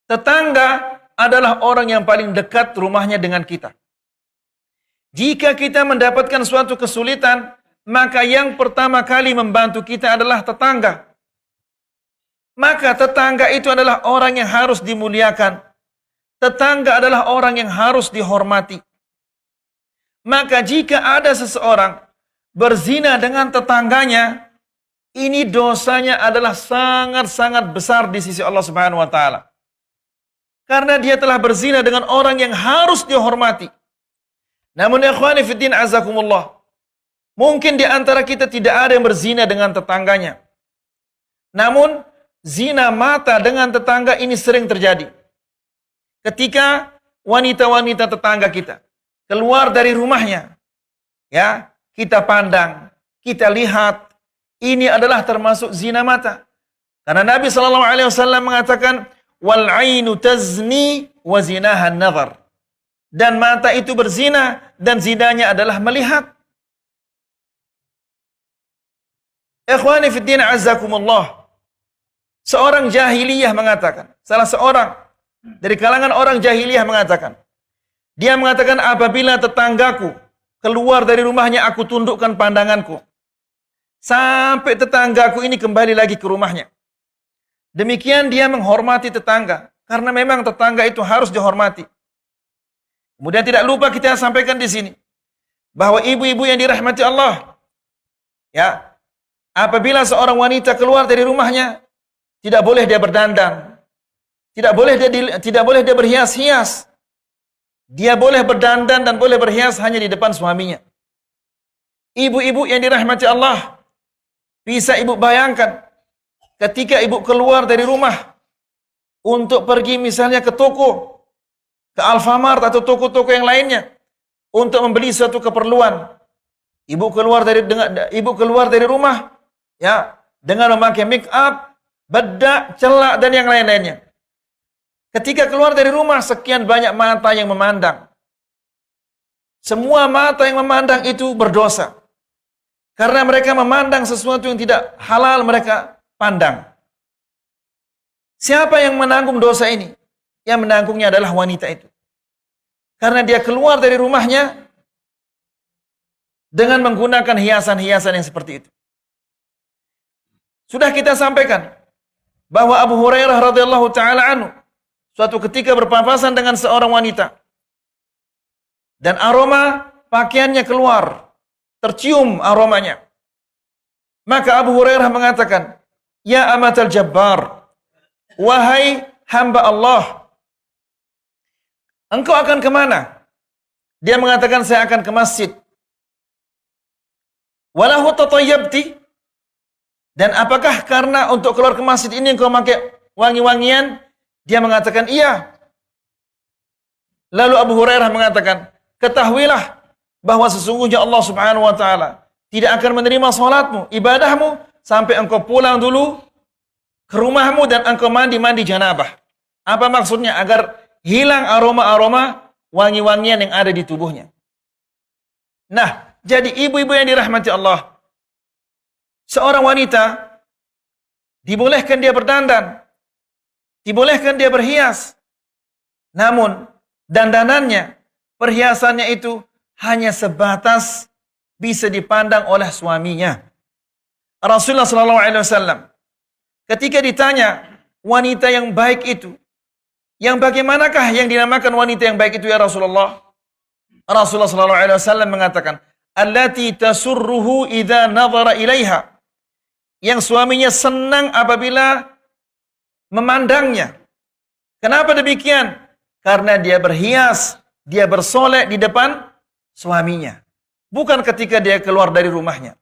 Tetangga adalah orang yang paling dekat rumahnya dengan kita. Jika kita mendapatkan suatu kesulitan, maka yang pertama kali membantu kita adalah tetangga. Maka tetangga itu adalah orang yang harus dimuliakan. Tetangga adalah orang yang harus dihormati. Maka jika ada seseorang berzina dengan tetangganya, ini dosanya adalah sangat-sangat besar di sisi Allah Subhanahu wa taala. Karena dia telah berzina dengan orang yang harus dihormati. Namun ya ikhwani fiddin azakumullah, mungkin di antara kita tidak ada yang berzina dengan tetangganya. Namun zina mata dengan tetangga ini sering terjadi. Ketika wanita-wanita tetangga kita keluar dari rumahnya, ya, kita pandang, kita lihat, ini adalah termasuk zina mata. Karena Nabi SAW mengatakan, wal ainu tazni wa zinaha an-nazar. Dan mata itu berzina dan zinanya adalah melihat. Ikhwani fiddin azzakumullah. Seorang jahiliyah mengatakan, salah seorang dari kalangan orang jahiliyah mengatakan, dia mengatakan apabila tetanggaku keluar dari rumahnya, aku tundukkan pandanganku sampai tetanggaku ini kembali lagi ke rumahnya. Demikian dia menghormati tetangga, karena memang tetangga itu harus dihormati. Kemudian tidak lupa kita sampaikan di sini bahwa ibu-ibu yang dirahmati Allah, ya, apabila seorang wanita keluar dari rumahnya, tidak boleh dia berdandan, tidak boleh dia berhias-hias. Dia boleh berdandan dan boleh berhias hanya di depan suaminya. Ibu-ibu yang dirahmati Allah, bisa ibu bayangkan ketika ibu keluar dari rumah untuk pergi misalnya ke toko, ke Alfamart atau toko-toko yang lainnya untuk membeli suatu keperluan. Ibu keluar dari rumah, ya, dengan memakai make up, bedak, celak dan yang lain-lainnya. Ketika keluar dari rumah, sekian banyak mata yang memandang. Semua mata yang memandang itu berdosa. Karena mereka memandang sesuatu yang tidak halal mereka pandang. Siapa yang menanggung dosa ini? Yang menanggungnya adalah wanita itu. Karena dia keluar dari rumahnya dengan menggunakan hiasan-hiasan yang seperti itu. Sudah kita sampaikan bahwa Abu Hurairah radhiyallahu taala anhu suatu ketika berpapasan dengan seorang wanita dan aroma pakaiannya keluar, tercium aromanya. Maka Abu Hurairah mengatakan, "Ya amatal jabbar, wahai hamba Allah, engkau akan kemana?" Dia mengatakan, "Saya akan ke masjid." "Walahu tatayyabti?" Dan apakah karena untuk keluar ke masjid ini engkau pakai wangi-wangian? Dia mengatakan, "Iya." Lalu Abu Hurairah mengatakan, "Ketahuilah bahwa sesungguhnya Allah Subhanahu wa taala tidak akan menerima salatmu, ibadahmu sampai engkau pulang dulu ke rumahmu dan engkau mandi janabah." Apa maksudnya? Agar hilang aroma-aroma wangi-wangian yang ada di tubuhnya. Nah, jadi ibu-ibu yang dirahmati Allah, seorang wanita dibolehkan dia berdandan, dibolehkan dia berhias. Namun dandanannya, perhiasannya itu hanya sebatas bisa dipandang oleh suaminya. Rasulullah SAW ketika ditanya wanita yang baik itu, yang bagaimanakah yang dinamakan wanita yang baik itu ya Rasulullah? Rasulullah SAW mengatakan, "Allati tasurruhu idza nadhara ilaiha." Yang suaminya senang apabila memandangnya. Kenapa demikian? Karena dia berhias, dia bersolek di depan suaminya. Bukan ketika dia keluar dari rumahnya.